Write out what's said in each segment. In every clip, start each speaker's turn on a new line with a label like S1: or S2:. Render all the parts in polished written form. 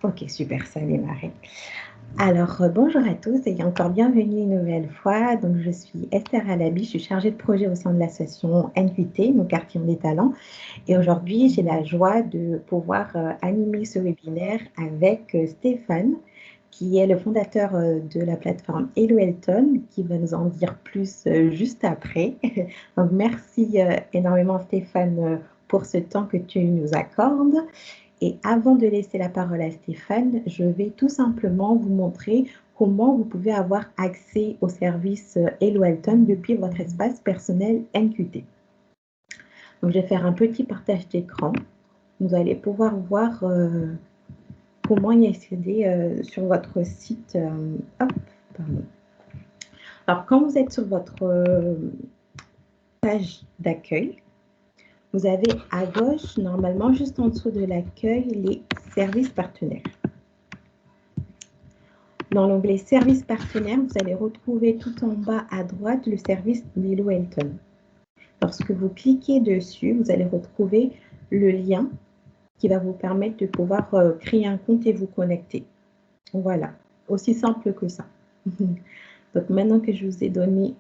S1: Ok, super, ça a démarré. Alors, bonjour à tous et encore bienvenue une nouvelle fois. Donc, je suis Esther Alabi, je suis chargée de projet au sein de l'association NQT, nos quartiers des talents. Et aujourd'hui, j'ai la joie de pouvoir animer ce webinaire avec Stéphane, qui est le fondateur de la plateforme Hello Elton, qui va nous en dire plus juste après. Donc, merci énormément Stéphane pour ce temps que tu nous accordes. Et avant de laisser la parole à Stéphane, je vais tout simplement vous montrer comment vous pouvez avoir accès au service Hello Elton depuis votre espace personnel NQT. Donc, je vais faire un petit partage d'écran. Vous allez pouvoir voir comment y accéder sur votre site. Hop, pardon. Alors, quand vous êtes sur votre page d'accueil, vous avez à gauche, normalement, juste en dessous de l'accueil, les services partenaires. Dans l'onglet Services partenaires, vous allez retrouver tout en bas à droite le service Hello Elton. Lorsque vous cliquez dessus, vous allez retrouver le lien qui va vous permettre de pouvoir créer un compte et vous connecter. Voilà, aussi simple que ça. Donc maintenant que je vous ai donné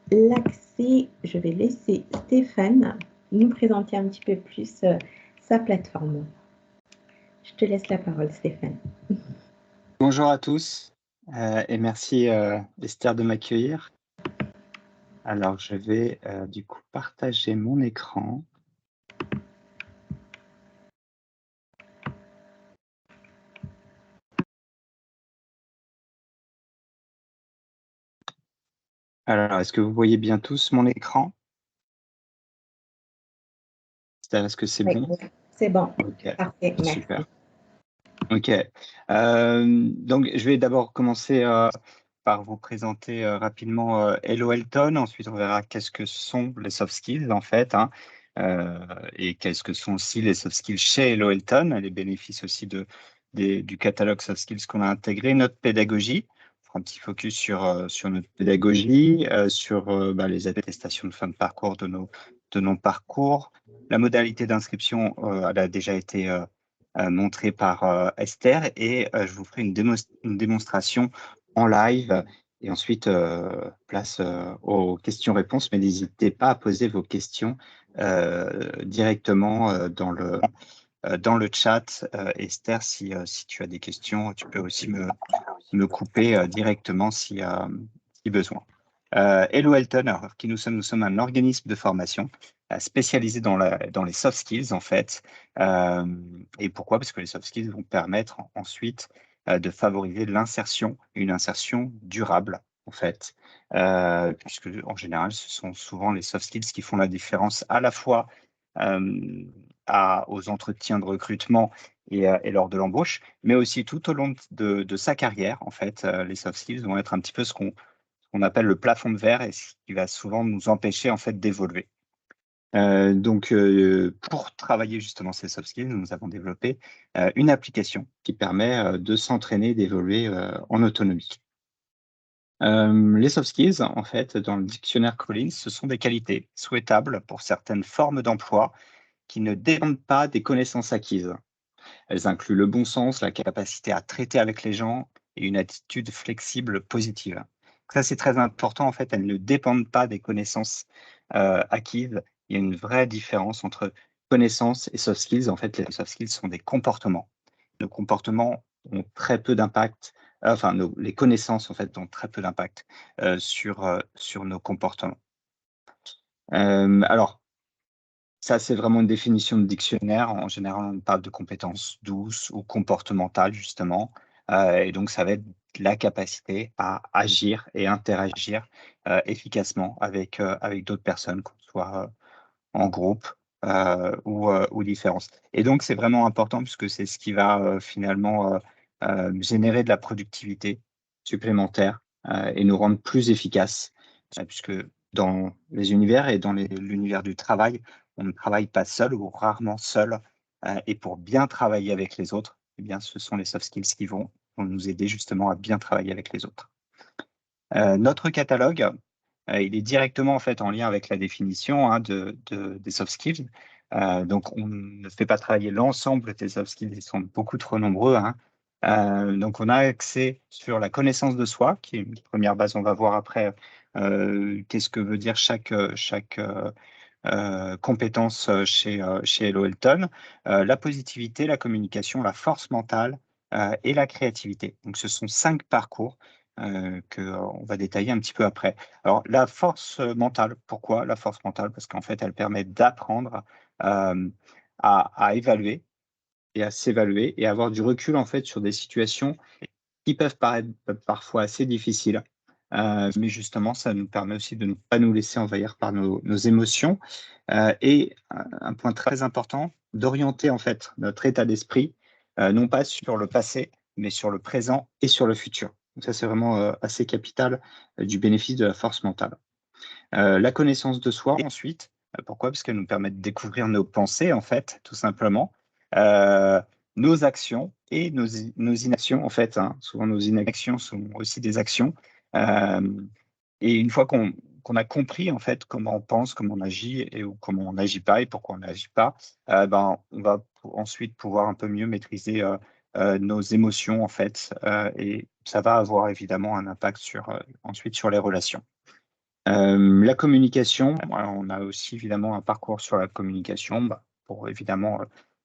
S1: l'accès, je vais laisser Stéphane nous présenter un petit peu plus sa plateforme. Je te laisse la parole, Stéphane.
S2: Bonjour à tous et merci Esther de m'accueillir. Alors je vais du coup partager mon écran. Alors est-ce que vous voyez bien tous mon écran? Esther, est-ce que c'est
S1: Oui,
S2: bon?
S1: c'est bon.
S2: Ok,
S1: Parfait, merci.
S2: super. Ok, donc je vais d'abord commencer par vous présenter rapidement Hello Elton. Ensuite, on verra qu'est-ce que sont les soft skills en fait, hein, et qu'est-ce que sont aussi les soft skills chez Hello Elton, les bénéfices aussi du catalogue soft skills qu'on a intégré, notre pédagogie. On fera un petit focus sur notre pédagogie, sur les attestations de fin de parcours de nos parcours. La modalité d'inscription, elle a déjà été montré par Esther et je vous ferai une démonstration en live et ensuite place aux questions-réponses, mais n'hésitez pas à poser vos questions directement dans le chat. Esther, si tu as des questions, tu peux aussi me couper directement si besoin. Hello Elton, alors qui nous sommes un organisme de formation spécialisé dans les soft skills en fait. Et pourquoi? Parce que les soft skills vont permettre ensuite de favoriser l'insertion, une insertion durable en fait, puisque en général ce sont souvent les soft skills qui font la différence à la fois aux entretiens de recrutement et lors de l'embauche, mais aussi tout au long de sa carrière en fait. Les soft skills vont être un petit peu ce qu'on appelle le plafond de verre et ce qui va souvent nous empêcher en fait d'évoluer. Donc, pour travailler justement ces soft skills, nous avons développé une application qui permet de s'entraîner, d'évoluer en autonomie. Les soft skills, en fait, dans le dictionnaire Collins, ce sont des qualités souhaitables pour certaines formes d'emploi qui ne dépendent pas des connaissances acquises. Elles incluent le bon sens, la capacité à traiter avec les gens et une attitude flexible positive. Ça, c'est très important. En fait, elles ne dépendent pas des connaissances acquises. Il y a une vraie différence entre connaissances et soft skills. En fait, les soft skills sont des comportements. Nos comportements ont très peu d'impact. Enfin, les connaissances, en fait, ont très peu d'impact sur nos comportements. Alors, ça, c'est vraiment une définition de dictionnaire. En général, on parle de compétences douces ou comportementales, justement. Et donc, ça va être la capacité à agir et interagir efficacement avec d'autres personnes, qu'on soit en groupe ou différence. Et donc, c'est vraiment important puisque c'est ce qui va finalement générer de la productivité supplémentaire et nous rendre plus efficaces, puisque dans les univers et dans l'univers du travail, on ne travaille pas seul ou rarement seul. Et pour bien travailler avec les autres, eh bien, ce sont les soft skills qui vont nous aider justement à bien travailler avec les autres. Notre catalogue, il est directement en fait en lien avec la définition des soft skills. Donc, on ne fait pas travailler l'ensemble des soft skills, ils sont beaucoup trop nombreux, hein. Donc, on a accès sur la connaissance de soi, qui est une première base. On va voir après qu'est-ce que veut dire chaque compétence chez Hello Elton. La positivité, la communication, la force mentale et la créativité. Donc, ce sont 5 parcours qu'on va détailler un petit peu après. Alors, la force mentale, pourquoi la force mentale? Parce qu'en fait, elle permet d'apprendre à évaluer et à s'évaluer et avoir du recul en fait sur des situations qui peuvent paraître parfois assez difficiles. Mais justement, ça nous permet aussi de ne pas nous laisser envahir par nos émotions. Et un point très important, d'orienter en fait notre état d'esprit, non pas sur le passé, mais sur le présent et sur le futur. Donc ça, c'est vraiment assez capital du bénéfice de la force mentale. La connaissance de soi ensuite, pourquoi? Parce qu'elle nous permet de découvrir nos pensées en fait, tout simplement, nos actions et nos inactions en fait, hein. Souvent nos inactions sont aussi des actions, et une fois qu'on a compris en fait comment on pense, comment on agit et ou comment on n'agit pas et pourquoi on n'agit pas, ben, on va ensuite pouvoir un peu mieux maîtriser, nos émotions en fait, et ça va avoir évidemment un impact ensuite sur les relations. La communication, alors on a aussi évidemment un parcours sur la communication, pour évidemment,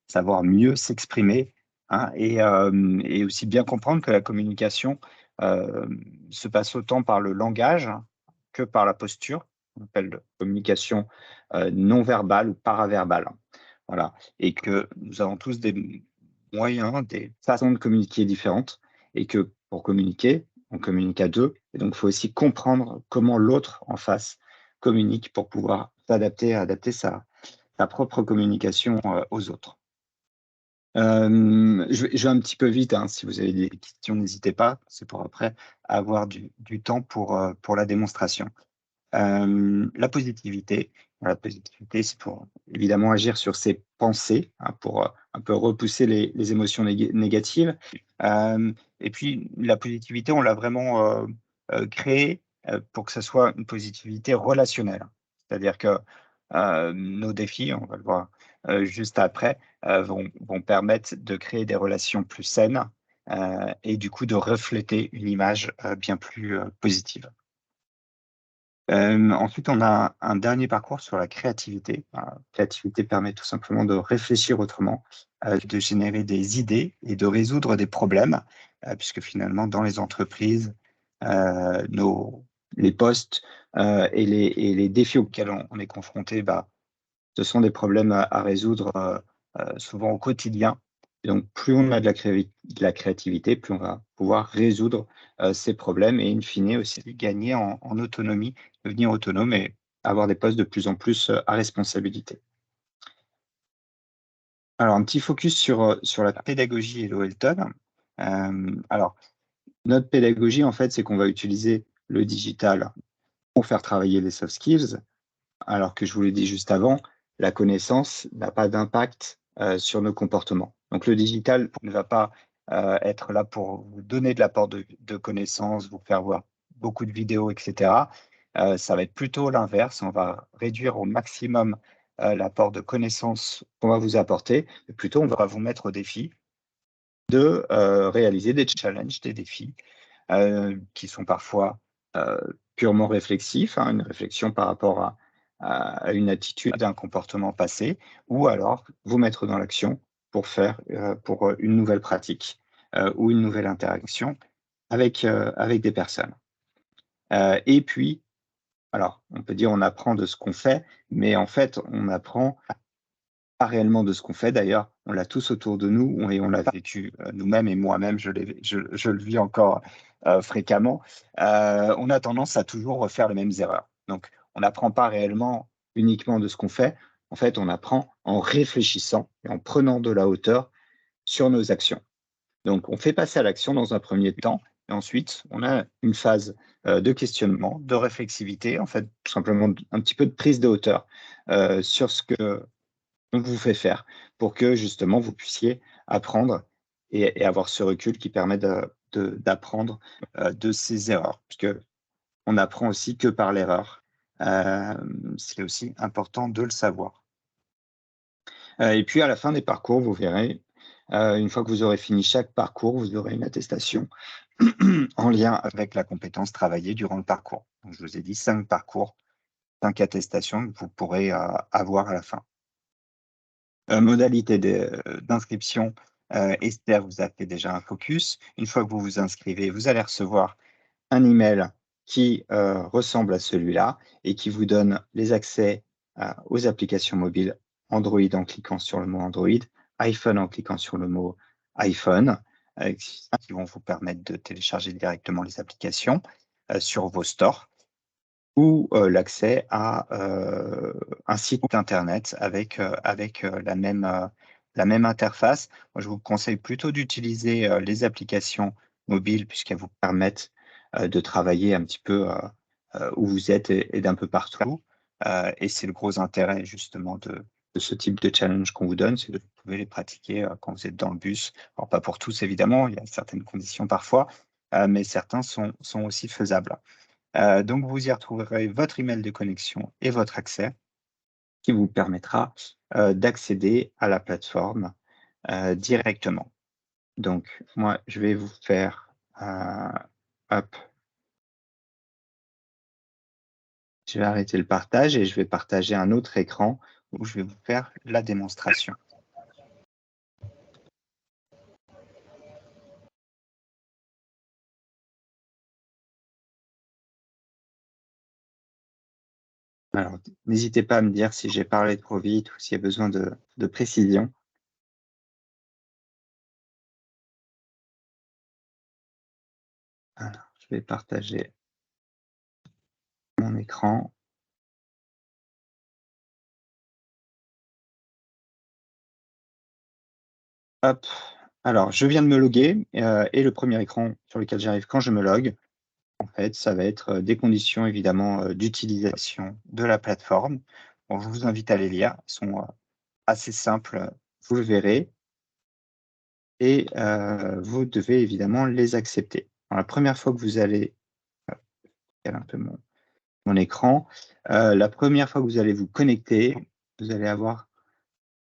S2: savoir mieux s'exprimer, hein, et aussi bien comprendre que la communication, se passe autant par le langage que par la posture. On appelle communication, non verbale ou paraverbale. Voilà, et que nous avons tous des moyens, des façons de communiquer différentes et que pour communiquer, on communique à 2 et donc il faut aussi comprendre comment l'autre en face communique pour pouvoir adapter sa propre communication, aux autres. Je vais un petit peu vite, hein, si vous avez des questions, n'hésitez pas, c'est pour après avoir du temps pour la démonstration. La positivité, c'est pour évidemment agir sur ses pensées, hein, pour, un peu repousser les émotions négatives. Et puis la positivité, on l'a vraiment, créée, pour que ça soit une positivité relationnelle. C'est-à-dire que, nos défis, on va le voir, juste après, vont permettre de créer des relations plus saines, et du coup de refléter une image, bien plus, positive. Ensuite, on a un dernier parcours sur la créativité. La créativité permet tout simplement de réfléchir autrement, de générer des idées et de résoudre des problèmes, puisque finalement dans les entreprises, nos les postes, et les défis auxquels on est confronté, ce sont des problèmes à résoudre, souvent au quotidien. Et donc plus on a de la créativité, plus on va pouvoir résoudre, ces problèmes et in fine aussi gagner en autonomie, devenir autonome et avoir des postes de plus en plus, à responsabilité. Alors un petit focus sur la pédagogie Hello Elton. Alors notre pédagogie en fait, c'est qu'on va utiliser le digital pour faire travailler les soft skills. Alors que je vous l'ai dit juste avant, la connaissance n'a pas d'impact, sur nos comportements. Donc le digital ne va pas, être là pour vous donner de l'apport de connaissances, vous faire voir beaucoup de vidéos et cetera. Ça va être plutôt l'inverse, on va réduire au maximum, l'apport de connaissances qu'on va vous apporter, mais plutôt on va vous mettre au défi de, réaliser des challenges, des défis, qui sont parfois, purement réflexifs, hein, une réflexion par rapport à une attitude, un comportement passé, ou alors vous mettre dans l'action pour une nouvelle pratique, ou une nouvelle interaction avec des personnes. Et puis, alors on peut dire on apprend de ce qu'on fait, mais en fait on apprend pas réellement de ce qu'on fait d'ailleurs, on l'a tous autour de nous et on l'a vécu, nous-mêmes et moi-même je le vis encore, fréquemment. On a tendance à toujours refaire les mêmes erreurs. Donc on n'apprend pas réellement uniquement de ce qu'on fait. En fait, on apprend en réfléchissant et en prenant de la hauteur sur nos actions. Donc on fait passer à l'action dans un premier temps et ensuite on a une phase, de questionnement, de réflexivité, en fait, tout simplement un petit peu de prise de hauteur, sur ce que on vous fait faire pour que justement vous puissiez apprendre et avoir ce recul qui permet d'apprendre, de ses erreurs. Puisque on n'apprend aussi que par l'erreur. C'est aussi important de le savoir. Et puis, à la fin des parcours, vous verrez, une fois que vous aurez fini chaque parcours, vous aurez une attestation en lien avec la compétence travaillée durant le parcours. Donc, je vous ai dit 5 parcours, 5 attestations que vous pourrez avoir à la fin. Modalité d'inscription, Esther vous a fait déjà un focus. Une fois que vous vous inscrivez, vous allez recevoir un email qui ressemble à celui-là et qui vous donne les accès aux applications mobiles Android en cliquant sur le mot Android, iPhone en cliquant sur le mot iPhone, qui vont vous permettre de télécharger directement les applications sur vos stores, ou l'accès à un site internet avec la même interface. Moi, je vous conseille plutôt d'utiliser les applications mobiles puisqu'elles vous permettent de travailler un petit peu où vous êtes et d'un peu partout. Et c'est le gros intérêt justement de ce type de challenge qu'on vous donne, c'est que vous pouvez les pratiquer quand vous êtes dans le bus. Alors pas pour tous évidemment, il y a certaines conditions parfois, mais certains sont aussi faisables. Donc, vous y retrouverez votre email de connexion et votre accès qui vous permettra d'accéder à la plateforme directement. Donc, moi, je vais vous faire hop. Je vais arrêter le partage et je vais partager un autre écran où je vais vous faire la démonstration. Alors, n'hésitez pas à me dire si j'ai parlé trop vite ou s'il y a besoin de précision. Alors, je vais partager mon écran. Hop. Alors, je viens de me loguer et le premier écran sur lequel j'arrive quand je me logue, en fait, ça va être des conditions évidemment d'utilisation de la plateforme. Bon, je vous invite à les lire, elles sont assez simples, vous le verrez, et vous devez évidemment les accepter. Alors, la première fois que vous allez, je décale un peu mon écran, la première fois que vous allez vous connecter, vous allez avoir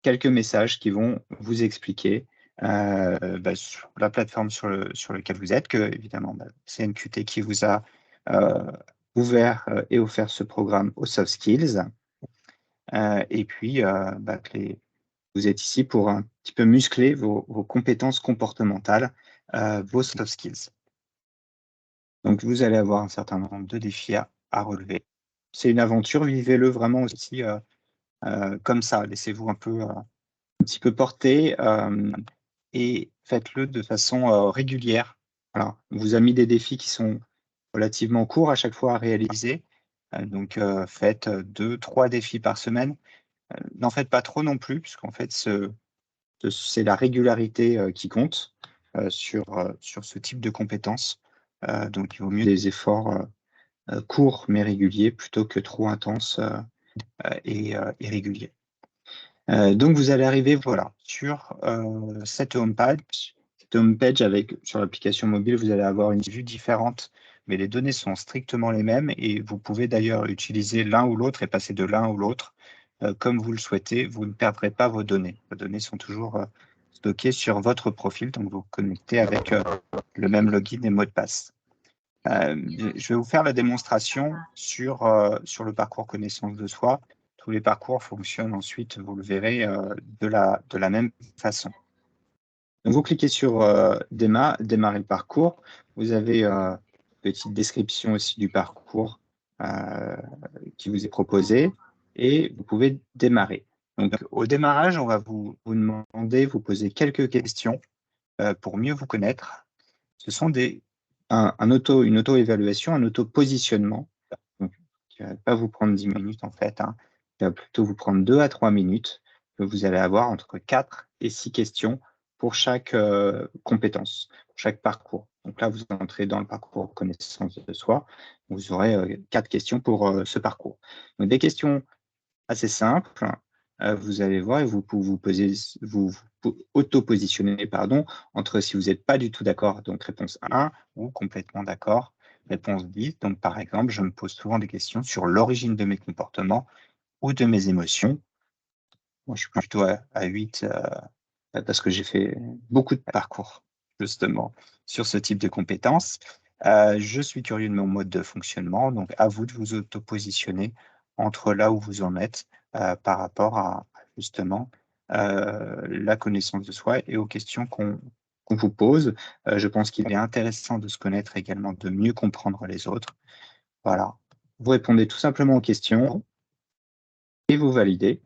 S2: quelques messages qui vont vous expliquer sur la plateforme sur laquelle vous êtes, que évidemment c'est NQT qui vous a ouvert et offert ce programme aux soft skills. Et puis, vous êtes ici pour un petit peu muscler vos compétences comportementales, vos soft skills. Donc, vous allez avoir un certain nombre de défis à relever. C'est une aventure, vivez-le vraiment aussi comme ça. Laissez-vous un petit peu porter et faites-le de façon régulière. Alors, on vous a mis des défis qui sont relativement courts à chaque fois à réaliser. Donc, faites 2-3 défis par semaine. N'en faites pas trop non plus, puisqu'en fait, c'est la régularité qui compte sur ce type de compétences. Donc, il vaut mieux des efforts courts mais réguliers plutôt que trop intenses et irréguliers. Donc, vous allez arriver voilà, sur cette homepage. Cette homepage sur l'application mobile, vous allez avoir une vue différente, mais les données sont strictement les mêmes et vous pouvez d'ailleurs utiliser l'un ou l'autre et passer de l'un ou l'autre comme vous le souhaitez. Vous ne perdrez pas vos données. Vos données sont toujours stockées sur votre profil, donc vous vous connectez avec le même login et mot de passe. Je vais vous faire la démonstration sur le parcours connaissance de soi. Tous les parcours fonctionnent ensuite, vous le verrez, de la même façon. Donc, vous cliquez sur démarrer le parcours. Vous avez une petite description aussi du parcours qui vous est proposé et vous pouvez démarrer. Donc, au démarrage, on va vous demander, vous poser quelques questions pour mieux vous connaître. Ce sont une auto-évaluation, un auto-positionnement. Donc, qui ne va pas vous prendre 10 minutes en fait, hein. Qui va plutôt vous prendre 2 à 3 minutes. Que vous allez avoir entre 4 et 6 questions pour chaque compétence, pour chaque parcours. Donc là, vous entrez dans le parcours connaissance de soi. Vous aurez 4 questions pour ce parcours. Donc des questions assez simples. Vous allez voir et vous auto-positionner entre si vous n'êtes pas du tout d'accord, donc réponse 1, ou complètement d'accord, réponse 10. Donc, par exemple, je me pose souvent des questions sur l'origine de mes comportements ou de mes émotions. Moi, je suis plutôt à 8 parce que j'ai fait beaucoup de parcours, justement, sur ce type de compétences. Je suis curieux de mon mode de fonctionnement, donc à vous de vous auto-positionner entre là où vous en êtes par rapport à justement la connaissance de soi et aux questions qu'on vous pose. Je pense qu'il est intéressant de se connaître également, de mieux comprendre les autres. Voilà. Vous répondez tout simplement aux questions et vous validez.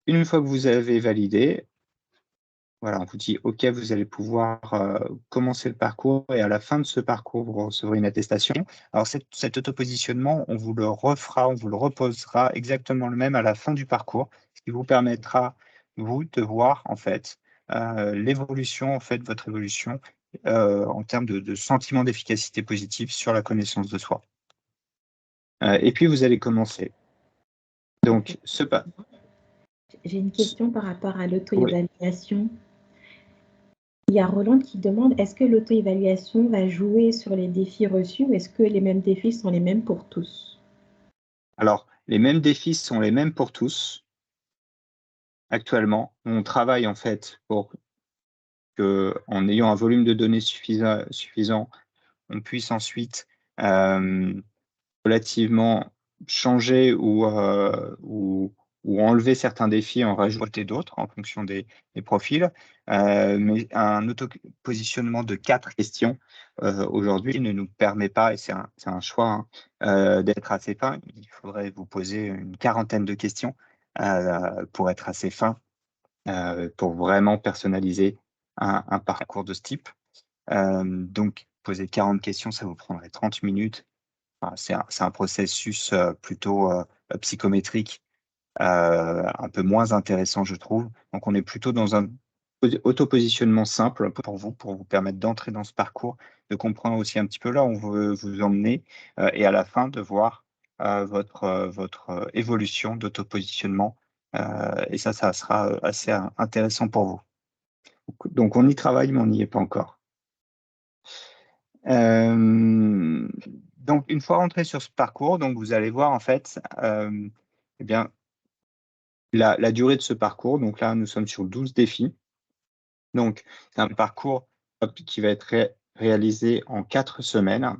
S2: Une fois que vous avez validé, voilà, on vous dit: «OK, vous allez pouvoir, commencer le parcours et à la fin de ce parcours, vous recevrez une attestation». Alors cet autopositionnement, on vous le refera, on vous le reposera exactement le même à la fin du parcours, ce qui vous permettra, vous, de voir en fait, l'évolution, en fait, votre évolution, en termes de sentiment d'efficacité positive sur la connaissance de soi. Et puis vous allez commencer. Donc ce pas
S1: J'ai une question par rapport à
S2: oui.
S1: l'auto-évaluation. Il y a Roland qui demande, est-ce que l'auto-évaluation va jouer sur les défis reçus ou est-ce que les mêmes défis sont les mêmes pour tous?
S2: Alors, les mêmes défis sont les mêmes pour tous. Actuellement, on travaille en fait pour qu'en ayant un volume de données suffisant, on puisse ensuite, hem, relativement changer ou enlever certains défis, en rajouter d'autres en fonction des profils. Mais un auto-positionnement de 4 questions, aujourd'hui ne nous permet pas, et c'est un choix, hein, d'être assez fin. Il faudrait vous poser une quarantaine de questions, pour être assez fin, pour vraiment personnaliser un parcours de ce type. Donc poser 40 questions, ça vous prendrait 30 minutes. Enfin, c'est un processus, plutôt, psychométrique, un peu moins intéressant, je trouve. Donc on est plutôt dans un autopositionnement simple pour vous permettre d'entrer dans ce parcours, de comprendre aussi un petit peu là où on veut vous emmener, et à la fin de voir, votre évolution d'autopositionnement, et ça sera, assez intéressant pour vous. Donc on y travaille, mais on n'y est pas encore. Hem, donc une fois rentré sur ce parcours, donc vous allez voir en fait, eh bien, la durée de ce parcours. Donc là, nous sommes sur 12 défis. Donc c'est un parcours, hop, qui va être réalisé en 4 semaines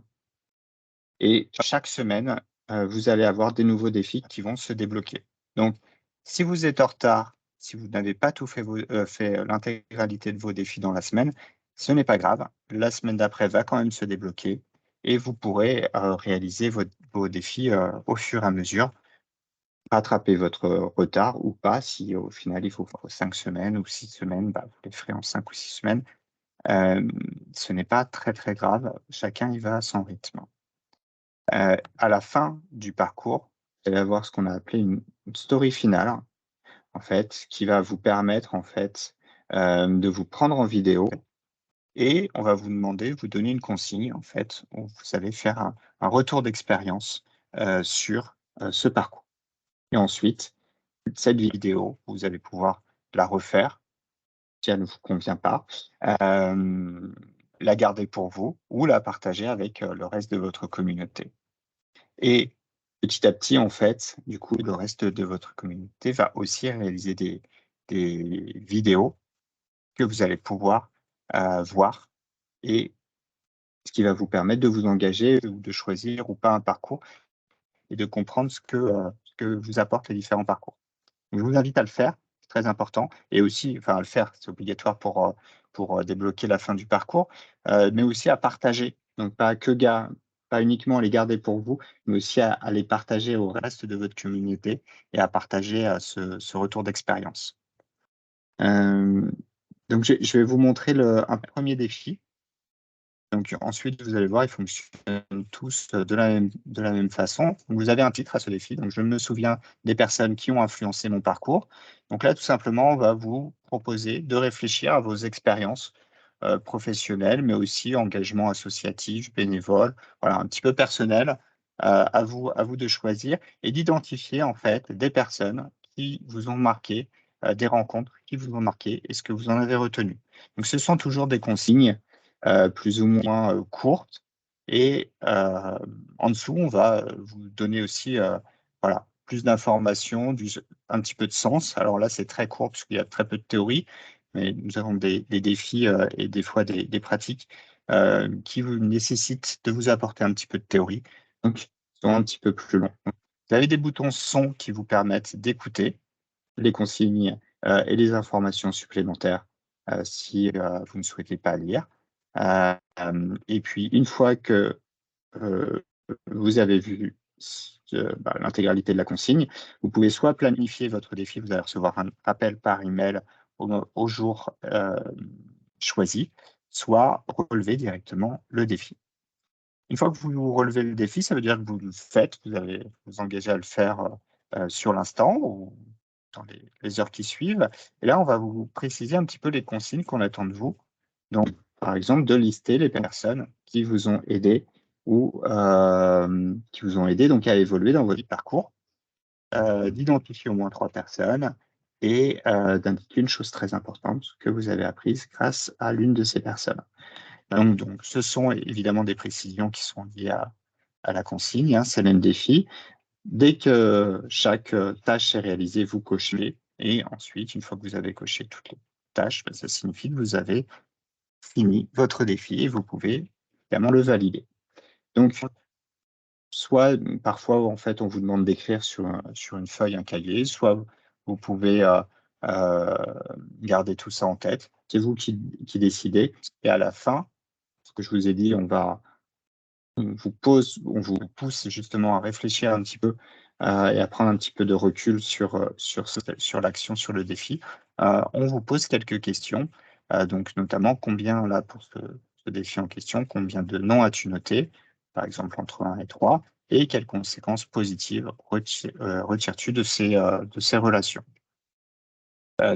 S2: et chaque semaine, vous allez avoir des nouveaux défis qui vont se débloquer. Donc si vous êtes en retard, si vous n'avez pas tout fait l'intégralité de vos défis dans la semaine, ce n'est pas grave. La semaine d'après va quand même se débloquer et vous pourrez, réaliser vos défis, au fur et à mesure, rattraper votre retard ou pas. Si au final il faut 5 semaines ou 6 semaines, bah, vous les ferez en 5 ou 6 semaines. Hem, Ce n'est pas très, très grave, chacun y va à son rythme. À la fin du parcours, vous allez avoir ce qu'on a appelé une story finale, en fait, qui va vous permettre, en fait, de vous prendre en vidéo et on va vous demander, vous donner une consigne, en fait, où vous allez faire un retour d'expérience, sur, ce parcours et ensuite, cette vidéo, vous allez pouvoir la refaire si elle ne vous convient pas, hem, la garder pour vous ou la partager avec, le reste de votre communauté. Et petit à petit, en fait, du coup, le reste de votre communauté va aussi réaliser des vidéos que vous allez pouvoir, voir et ce qui va vous permettre de vous engager ou de choisir ou pas un parcours et de comprendre ce que vous apportent les différents parcours. Je vous invite à le faire, c'est très important et aussi enfin à le faire, c'est obligatoire pour débloquer la fin du parcours, mais aussi à partager. Donc pas uniquement les garder pour vous, mais aussi à les partager au reste de votre communauté et à partager, ce retour d'expérience. Hem, donc je vais vous montrer un premier défi. Donc ensuite, vous allez voir, ils fonctionnent tous, de la même façon. Vous avez un titre à ce défi, donc je me souviens des personnes qui ont influencé mon parcours. Donc là, tout simplement, on va vous proposer de réfléchir à vos expériences, professionnelles, mais aussi engagement associatif, bénévole, voilà, un petit peu personnel. À vous de choisir et d'identifier en fait des personnes qui vous ont marqué, des rencontres qui vous ont marqué et ce que vous en avez retenu. Donc ce sont toujours des consignes plus ou moins, courtes et en dessous, on va, vous donner aussi, voilà, plus d'informations, un petit peu de sens. Alors là, c'est très court parce qu'il y a très peu de théorie, mais nous avons des défis et des fois des pratiques qui vous nécessitent de vous apporter un petit peu de théorie. Donc, ils sont un petit peu plus longs. Vous avez des boutons son qui vous permettent d'écouter les consignes et les informations supplémentaires si vous ne souhaitez pas lire. Et puis, une fois que vous avez vu l'intégralité de la consigne, vous pouvez soit planifier votre défi, vous allez recevoir un appel par email au jour choisi, soit relever directement le défi. Une fois que vous relevez le défi, ça veut dire que vous le faites, vous allez vous engager à le faire sur l'instant ou dans les heures qui suivent. Et là, on va vous préciser un petit peu les consignes qu'on attend de vous. Donc, par exemple, de lister les personnes qui vous ont aidé ou donc à évoluer dans votre parcours, d'identifier au moins 3 personnes et d'indiquer une chose très importante que vous avez apprise grâce à l'une de ces personnes. Donc, ce sont évidemment des précisions qui sont liées à la consigne, hein, c'est le même défi. Dès que chaque tâche est réalisée, vous cochez. Et ensuite, une fois que vous avez coché toutes les tâches, ça signifie que vous avez fini votre défi et vous pouvez évidemment le valider. Donc, soit parfois, en fait, on vous demande d'écrire sur une feuille, un cahier, soit vous pouvez garder tout ça en tête. C'est vous qui décidez. Et à la fin, ce que je vous ai dit, on vous pousse justement à réfléchir un petit peu et à prendre un petit peu de recul sur l'action, sur le défi. On vous pose quelques questions, donc notamment combien, là, pour ce défi en question, combien de noms as-tu noté, par exemple entre 1 et 3, et quelles conséquences positives retires-tu de ces relations.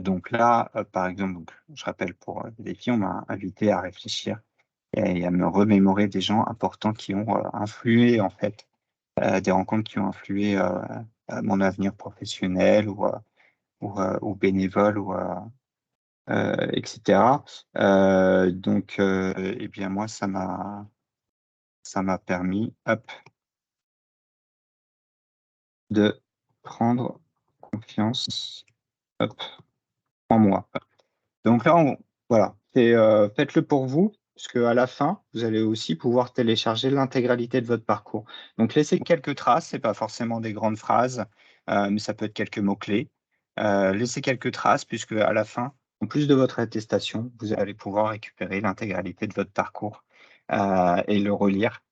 S2: Donc là, par exemple, je rappelle pour le défi, on m'a invité à réfléchir et à me remémorer des gens importants qui ont influé, en fait, des rencontres qui ont influé à mon avenir professionnel ou bénévole etc. Donc, eh bien, moi, ça m'a permis, de prendre confiance, en moi. Donc là, voilà, faites-le pour vous, puisque à la fin, vous allez aussi pouvoir télécharger l'intégralité de votre parcours. Donc laissez quelques traces, c'est pas forcément des grandes phrases, mais ça peut être quelques mots-clés. Laissez quelques traces, puisque à la fin, en plus de votre attestation, vous allez pouvoir récupérer l'intégralité de votre parcours et le relire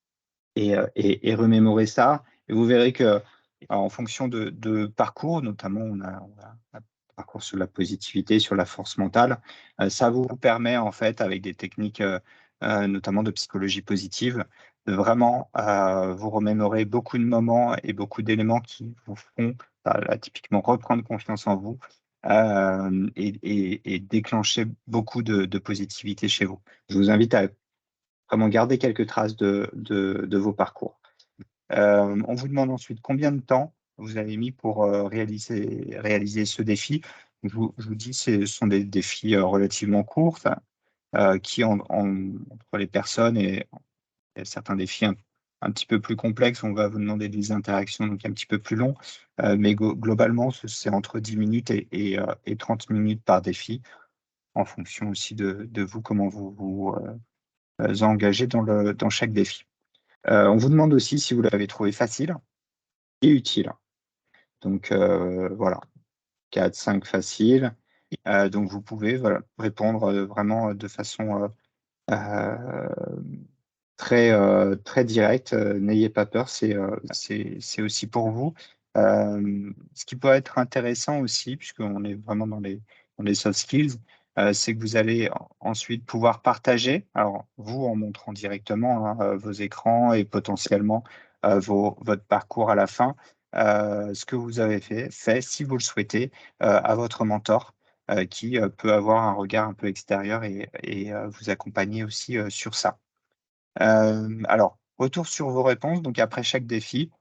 S2: et remémorer ça. Et vous verrez que en fonction de parcours, notamment on a un parcours sur la positivité, sur la force mentale, ça vous permet en fait, avec des techniques notamment de psychologie positive, de vraiment vous remémorer beaucoup de moments et beaucoup d'éléments qui vous font là, typiquement reprendre confiance en vous et déclencher beaucoup de positivité chez vous. Je vous invite à vraiment garder quelques traces de vos parcours. On vous demande ensuite combien de temps vous avez mis pour réaliser ce défi. Je vous dis, ce sont des défis relativement courts, qui entre les personnes et certains défis un petit peu plus complexes, on va vous demander des interactions donc un petit peu plus longs, mais globalement, c'est entre 10 minutes et 30 minutes par défi, en fonction aussi de vous, comment vous vous engagez dans chaque défi. On vous demande aussi si vous l'avez trouvé facile et utile. Donc voilà, 4, 5 facile. Donc vous pouvez répondre vraiment de façon très directe. N'ayez pas peur, c'est aussi pour vous. Ce qui peut être intéressant aussi, puisqu'on est vraiment dans les soft skills, c'est que vous allez ensuite pouvoir partager, alors vous en montrant directement vos écrans et potentiellement votre parcours à la fin, ce que vous avez fait si vous le souhaitez, à votre mentor, qui peut avoir un regard un peu extérieur et vous accompagner aussi sur ça. Alors, retour sur vos réponses. Donc, après chaque défi,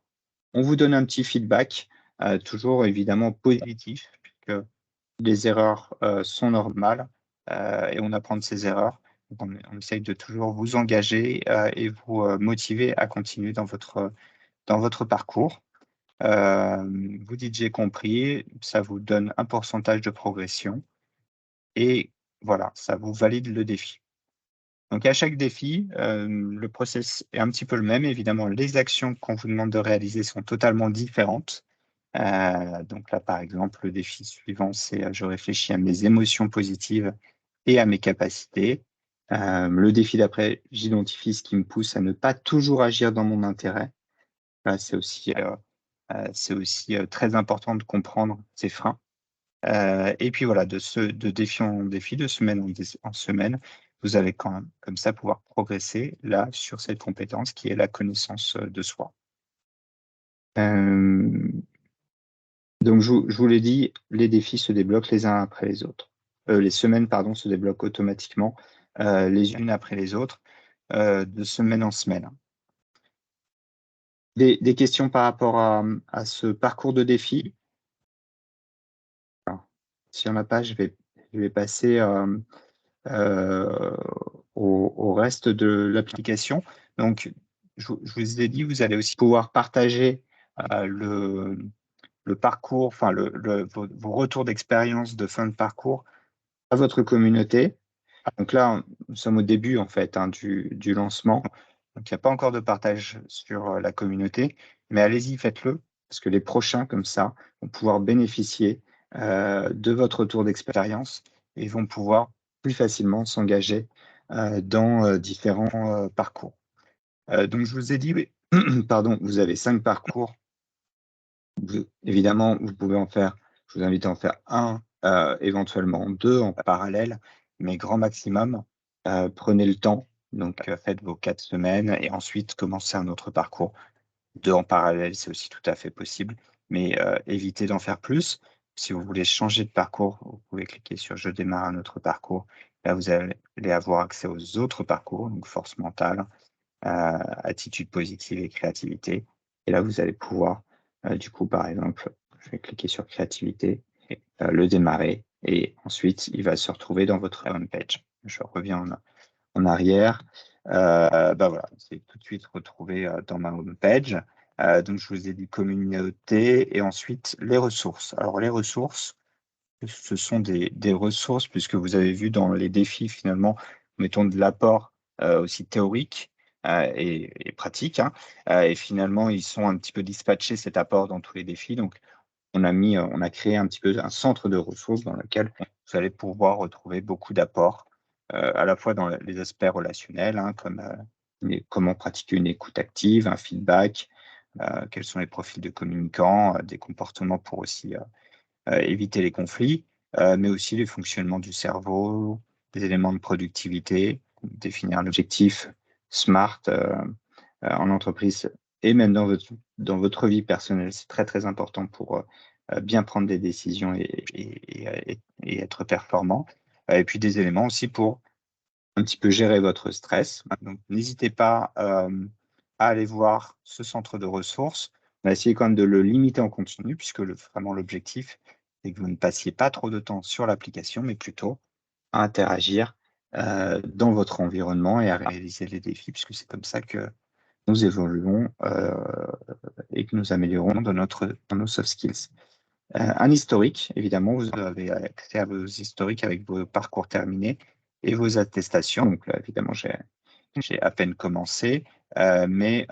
S2: on vous donne un petit feedback, toujours évidemment positif, puisque les erreurs sont normales et on apprend de ces erreurs. Donc, on essaye de toujours vous engager et vous motiver à continuer dans votre parcours. Vous dites j'ai compris, ça vous donne un pourcentage de progression et voilà, ça vous valide le défi. Donc à chaque défi, le process est un petit peu le même. Évidemment, les actions qu'on vous demande de réaliser sont totalement différentes. Donc là, par exemple, le défi suivant, c'est je réfléchis à mes émotions positives et à mes capacités. Le défi d'après, j'identifie ce qui me pousse à ne pas toujours agir dans mon intérêt. Là, c'est aussi très important de comprendre ces freins. Et puis voilà, de défi en défi, de semaine en semaine, vous allez quand même comme ça pouvoir progresser là sur cette compétence qui est la connaissance de soi. Donc je vous l'ai dit, les défis se débloquent les uns après les autres. Les semaines, pardon, se débloquent automatiquement les unes après les autres, de semaine en semaine. Des questions par rapport à ce parcours de défi? Alors, s'il n'y en a pas, je vais passer au reste de l'application. Donc, je vous ai dit, vous allez aussi pouvoir partager le parcours, enfin vos retours d'expérience de fin de parcours à votre communauté. Donc là, nous sommes au début en fait du lancement. Donc il n'y a pas encore de partage sur la communauté, mais allez-y, faites-le, parce que les prochains comme ça vont pouvoir bénéficier de votre retour d'expérience et vont pouvoir plus facilement s'engager dans différents parcours. Donc je vous ai dit, oui, pardon, vous avez 5 parcours. Évidemment, vous pouvez en faire, je vous invite à en faire un, éventuellement 2 en parallèle, mais grand maximum, prenez le temps. Donc, faites vos 4 semaines et ensuite commencez un autre parcours. 2 en parallèle, c'est aussi tout à fait possible, mais évitez d'en faire plus. Si vous voulez changer de parcours, vous pouvez cliquer sur « Je démarre un autre parcours ». Là, vous allez avoir accès aux autres parcours, donc force mentale, attitude positive et créativité. Et là, vous allez pouvoir, du coup, par exemple, je vais cliquer sur créativité, le démarrer, et ensuite, il va se retrouver dans votre home page. Je reviens en arrière. Voilà, c'est tout de suite retrouvé dans ma home page. Donc, je vous ai dit communauté et ensuite les ressources. Alors, les ressources, ce sont des ressources, puisque vous avez vu dans les défis, finalement, mettons de l'apport aussi théorique et pratique. Hein, et finalement, ils sont un petit peu dispatchés, cet apport, dans tous les défis. Donc, on a créé un petit peu un centre de ressources dans lequel vous allez pouvoir retrouver beaucoup d'apports, à la fois dans les aspects relationnels, hein, comme comment pratiquer une écoute active, un feedback, quels sont les profils de communicants, des comportements pour aussi éviter les conflits, mais aussi les fonctionnements du cerveau, des éléments de productivité, définir un objectif SMART en entreprise et même dans votre vie personnelle. C'est très, très important pour bien prendre des décisions et être performant. Et puis des éléments aussi pour un petit peu gérer votre stress. Donc, n'hésitez pas à aller voir ce centre de ressources. On va essayer quand même de le limiter en continu, puisque vraiment l'objectif, c'est que vous ne passiez pas trop de temps sur l'application, mais plutôt à interagir dans votre environnement et à réaliser les défis, puisque c'est comme ça que nous évoluons et que nous améliorons dans nos soft skills. Un historique, évidemment, vous avez accès à vos historiques avec vos parcours terminés et vos attestations. Donc là, évidemment, j'ai à peine commencé, mais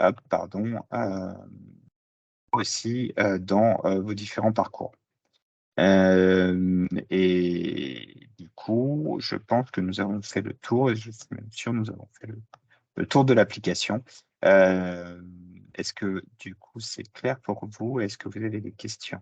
S2: aussi dans vos différents parcours. Et du coup, je pense que nous avons fait le tour, et je suis même sûr nous avons fait le tour de l'application. Est-ce que du coup, c'est clair pour vous? Est-ce que vous avez des questions?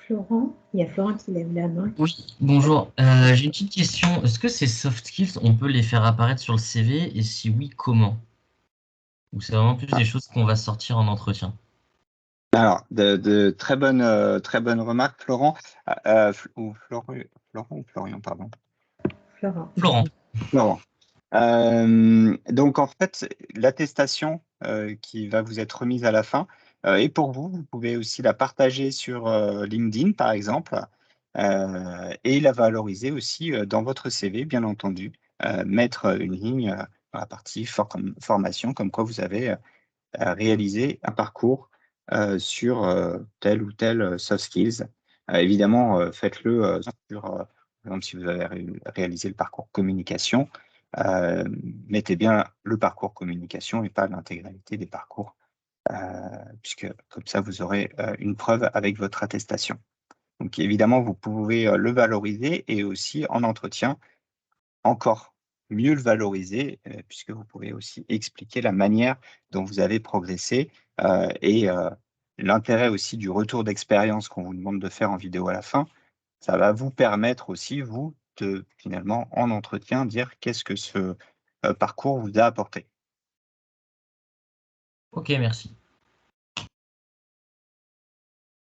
S1: Florent, il y a Florent qui lève la main.
S3: Oui, bonjour. J'ai une petite question. Est-ce que ces soft skills, on peut les faire apparaître sur le CV? Et si oui, comment? Ou c'est vraiment plus des choses qu'on va sortir en entretien?
S2: Alors, de très bonnes remarques, Florent. Florent ou Florian, pardon.
S1: Florent.
S3: Florent.
S2: Florent. Donc, en fait, l'attestation qui va vous être remise à la fin est pour vous. Vous pouvez aussi la partager sur LinkedIn, par exemple, et la valoriser aussi dans votre CV, bien entendu. mettre une ligne dans la partie formation, comme quoi vous avez réalisé un parcours sur tel ou tel soft skills. Évidemment, faites-le sur, par exemple, si vous avez réalisé le parcours communication, mettez bien le parcours communication et pas l'intégralité des parcours, puisque comme ça, vous aurez une preuve avec votre attestation. Donc évidemment, vous pouvez le valoriser et aussi en entretien, encore mieux le valoriser, puisque vous pouvez aussi expliquer la manière dont vous avez progressé et l'intérêt aussi du retour d'expérience qu'on vous demande de faire en vidéo à la fin. Ça va vous permettre aussi, vous, de finalement, en entretien, dire qu'est-ce que ce parcours vous a apporté.
S3: Ok, merci.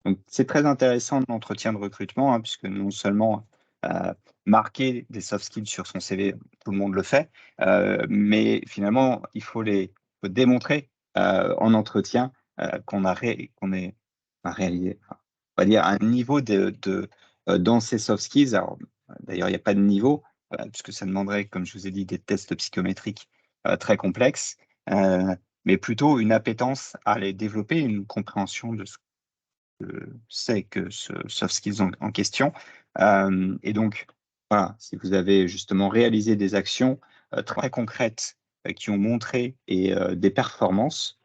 S2: Donc, c'est très intéressant l'entretien de recrutement, hein, puisque non seulement marquer des soft skills sur son CV, tout le monde le fait, mais finalement, il faut faut démontrer en entretien qu'on a réalisé, enfin, on va dire, un niveau dans ces soft skills. Alors, d'ailleurs, il n'y a pas de niveau, puisque ça demanderait, comme je vous ai dit, des tests psychométriques très complexes, mais plutôt une appétence à les développer, une compréhension de ce c'est que ce soft skills en question. Et donc, voilà, si vous avez justement réalisé des actions très concrètes qui ont montré des performances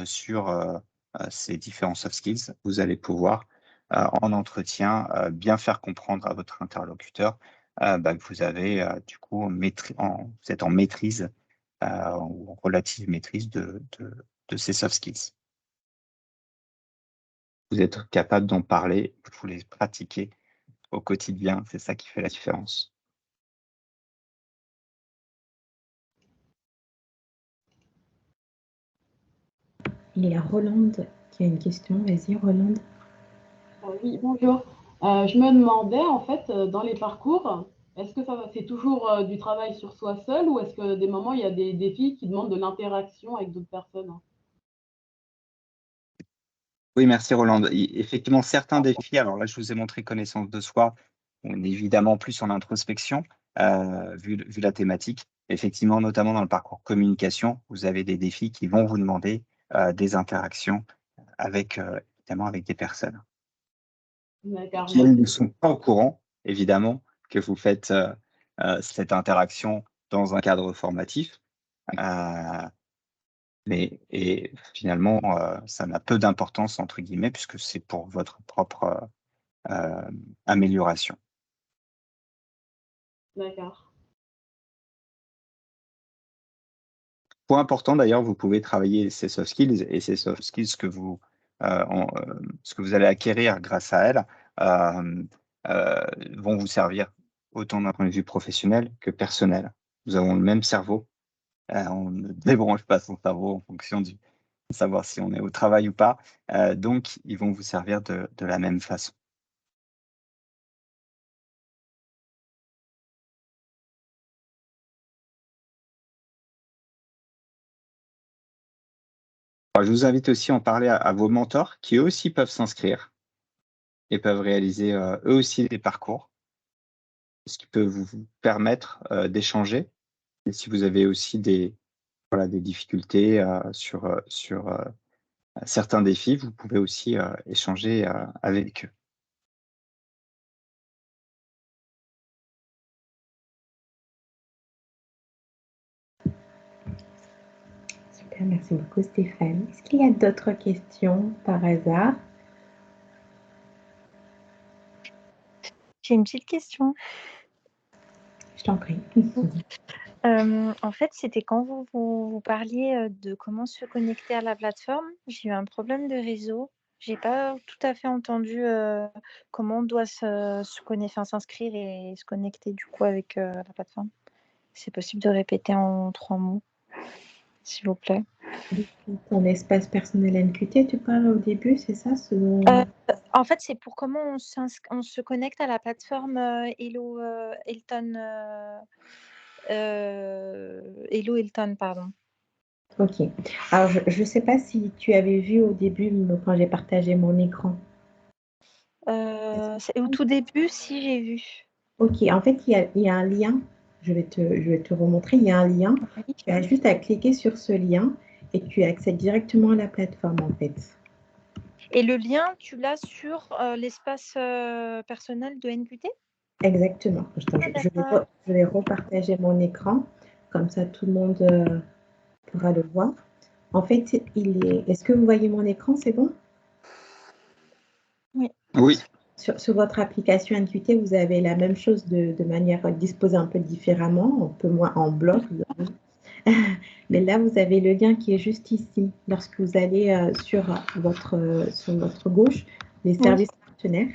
S2: sur ces différents soft skills, vous allez pouvoir, en entretien, bien faire comprendre à votre interlocuteur que vous avez du coup vous êtes en maîtrise ou en relative maîtrise de ces soft skills. Vous êtes capable d'en parler, vous les pratiquez au quotidien, c'est ça qui fait la différence.
S1: Il y a Rolande qui a une question. Vas-y, Rolande.
S4: Oui, bonjour. Je me demandais, en fait, dans les parcours, est-ce que c'est toujours du travail sur soi seul ou est-ce que des moments, il y a des défis qui demandent de l'interaction avec d'autres personnes?
S2: Oui, merci Roland. Effectivement, certains défis, alors là, je vous ai montré connaissance de soi, on est évidemment plus en introspection, vu la thématique. Effectivement, notamment dans le parcours communication, vous avez des défis qui vont vous demander des interactions avec, évidemment, avec des personnes
S4: D'accord,
S2: qui elles, ne sont pas au courant, évidemment, que vous faites cette interaction dans un cadre formatif. Et finalement, ça n'a peu d'importance, entre guillemets, puisque c'est pour votre propre amélioration.
S4: D'accord.
S2: Point important d'ailleurs, vous pouvez travailler ces soft skills et ces soft skills ce que vous allez acquérir grâce à elles vont vous servir autant d'un point de vue professionnel que personnel. Nous avons le même cerveau, on ne débranche pas son cerveau en fonction de savoir si on est au travail ou pas, donc ils vont vous servir de la même façon. Alors, je vous invite aussi à en parler à vos mentors qui eux aussi peuvent s'inscrire et peuvent réaliser eux aussi des parcours, ce qui peut vous permettre d'échanger. Et si vous avez aussi des difficultés sur certains défis, vous pouvez aussi échanger avec eux.
S1: Super, merci beaucoup Stéphane. Est-ce qu'il y a d'autres questions par hasard?
S5: J'ai une petite question.
S1: Je t'en prie.
S5: En fait, c'était quand vous parliez de comment se connecter à la plateforme, j'ai eu un problème de réseau. J'ai pas tout à fait entendu comment on doit s'inscrire et se connecter du coup avec la plateforme. C'est possible de répéter en 3 mots, s'il vous plaît?
S1: Ton espace personnel NQT, tu parles au début, c'est ça
S5: En fait, c'est pour comment on se connecte à la plateforme Hello Hilton, pardon.
S1: Ok. Alors, je ne sais pas si tu avais vu au début quand j'ai partagé mon écran.
S5: Au tout début, si j'ai vu.
S1: Ok, en fait, il y a un lien je vais te remontrer. Il y a un lien. Tu as juste à cliquer sur ce lien et tu accèdes directement à la plateforme, en fait.
S5: Et le lien, tu l'as sur l'espace personnel de NQT?
S1: Exactement. Je vais repartager mon écran. Comme ça, tout le monde pourra le voir. En fait, est-ce que vous voyez mon écran? C'est bon?
S5: Oui.
S2: Oui.
S1: Sur votre application NQT, vous avez la même chose de manière disposée un peu différemment, un peu moins en bloc. Mais là, vous avez le lien qui est juste ici. Lorsque vous allez sur votre gauche, les services partenaires.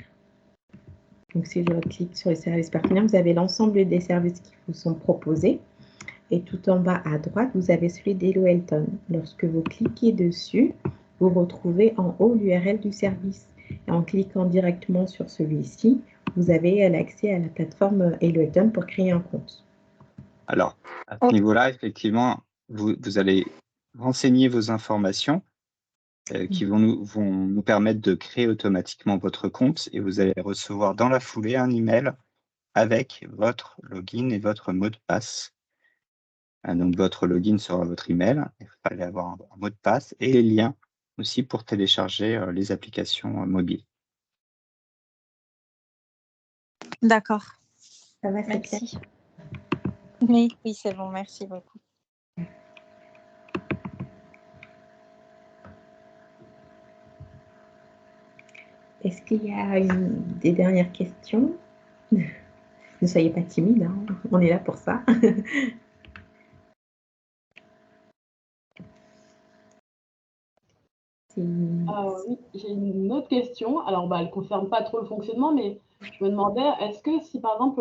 S1: Donc, si je clique sur les services partenaires, vous avez l'ensemble des services qui vous sont proposés. Et tout en bas à droite, vous avez celui d'Hello Helton. Lorsque vous cliquez dessus, vous retrouvez en haut l'URL du service. Et en cliquant directement sur celui-ci, vous avez l'accès à la plateforme Hello Helton pour créer un compte.
S2: Alors, à ce niveau-là, effectivement, vous allez renseigner vos informations qui vont nous permettre de créer automatiquement votre compte et vous allez recevoir dans la foulée un email avec votre login et votre mot de passe. Donc, votre login sera votre email. Il fallait avoir un mot de passe et les liens aussi pour télécharger les applications mobiles.
S5: D'accord.
S1: Ça va, c'est clair?
S5: Merci. Oui, c'est bon, merci beaucoup.
S1: Est-ce qu'il y a des dernières questions? Ne soyez pas timide, hein. On est là pour ça.
S4: Oui, j'ai une autre question. Alors, elle ne concerne pas trop le fonctionnement, mais je me demandais, est-ce que si par exemple,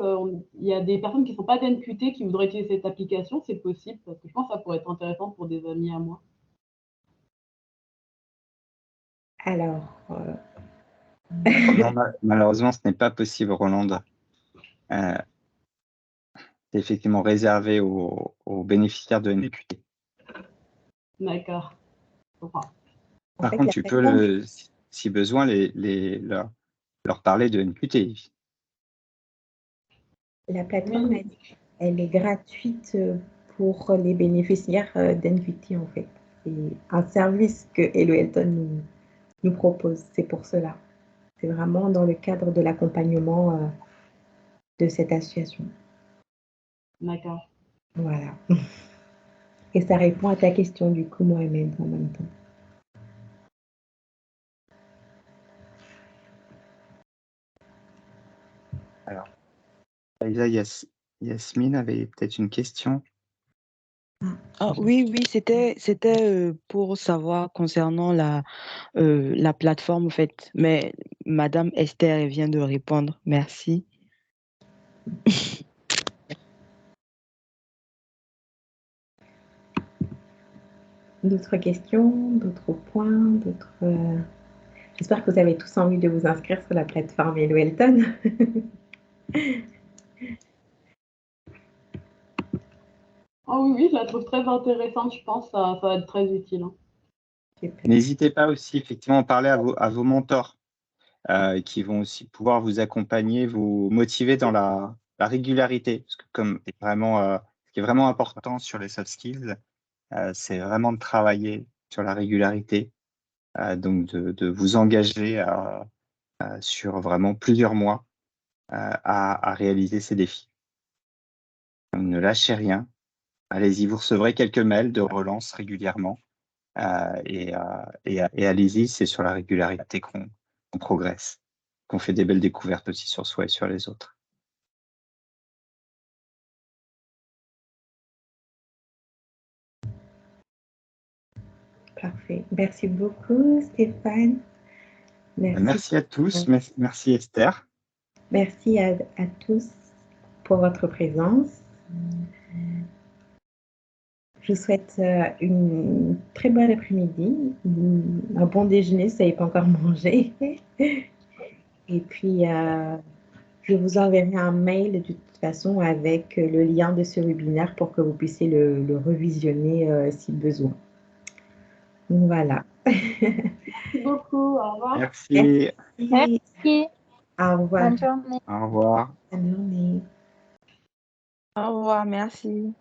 S4: il y a des personnes qui ne sont pas d'NQT qui voudraient utiliser cette application, c'est possible? Parce que je pense que ça pourrait être intéressant pour des amis à moi.
S1: Alors,
S2: Non, malheureusement, ce n'est pas possible, Rolande. C'est effectivement réservé aux bénéficiaires de NQT.
S4: D'accord.
S2: Par contre, tu peux, si besoin, leur parler de NQT.
S1: La plateforme, elle est gratuite pour les bénéficiaires d'NQT, en fait. C'est un service que Hello Helton nous propose. C'est pour cela. C'est vraiment dans le cadre de l'accompagnement de cette association.
S4: D'accord.
S1: Voilà. Et ça répond à ta question, du coup, Mohamed, en même temps.
S2: Alors, Yasmine avait peut-être une question.
S6: Oui, c'était pour savoir concernant la plateforme, en fait. Mais Madame Esther elle vient de répondre. Merci.
S1: D'autres questions, d'autres points, J'espère que vous avez tous envie de vous inscrire sur la plateforme Hello Helton.
S4: Oui, je la trouve très intéressante, je pense que ça va être très utile.
S2: N'hésitez pas aussi effectivement à parler à vos mentors qui vont aussi pouvoir vous accompagner, vous motiver dans la régularité. Parce que comme ce qui est vraiment important sur les soft skills, c'est vraiment de travailler sur la régularité, donc de vous engager sur vraiment plusieurs mois à réaliser ces défis. Donc, ne lâchez rien. Allez-y, vous recevrez quelques mails de relance régulièrement. Et allez-y, c'est sur la régularité qu'on progresse, qu'on fait des belles découvertes aussi sur soi et sur les autres.
S1: Parfait. Merci beaucoup, Stéphane.
S2: Merci à tous. Merci Esther.
S1: Merci à tous pour votre présence. Je vous souhaite une très bonne après-midi, un bon déjeuner si vous n'avez pas encore mangé. Et puis, je vous enverrai un mail de toute façon avec le lien de ce webinaire pour que vous puissiez le revisionner si besoin. Donc, voilà.
S4: Merci beaucoup. Au revoir.
S2: Merci.
S5: Merci.
S1: Au revoir.
S5: Bonne journée.
S2: Au revoir.
S1: Bonne journée.
S6: Au revoir, merci.